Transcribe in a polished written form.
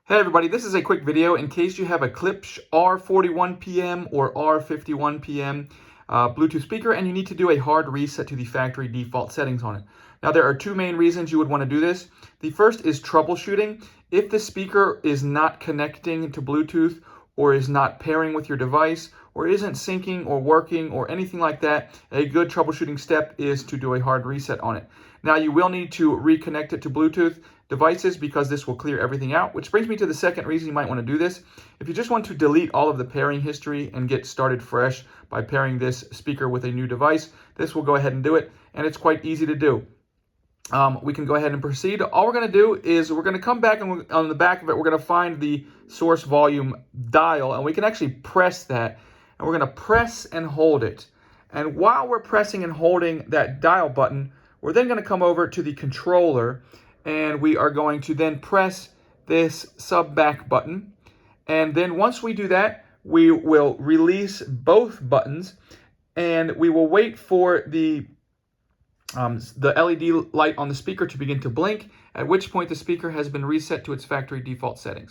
Hey everybody, this is a quick video in case you have a Klipsch R-41PM or R-51PM Bluetooth speaker and you need to do a hard reset to the factory default settings on it. Now there are two main reasons you would want to do this. The first is troubleshooting. If the speaker is not connecting to Bluetooth or is not pairing with your device or isn't syncing or working or anything like that, a good troubleshooting step is to do a hard reset on it. Now you will need to reconnect it to Bluetooth devices because this will clear everything out, which brings me to the second reason you might want to do this. If you just want to delete all of the pairing history and get started fresh by pairing this speaker with a new device, this will go ahead and do it, and it's quite easy to do. We can go ahead and proceed. All we're going to do is we're going to come back and on the back of it, we're going to find the source volume dial, and we can actually press that, and we're going to press and hold it. And while we're pressing and holding that dial button, we're then going to come over to the controller, and we are going to then press this sub back button. And then once we do that, we will release both buttons, and we will wait for the LED light on the speaker to begin to blink, at which point the speaker has been reset to its factory default settings.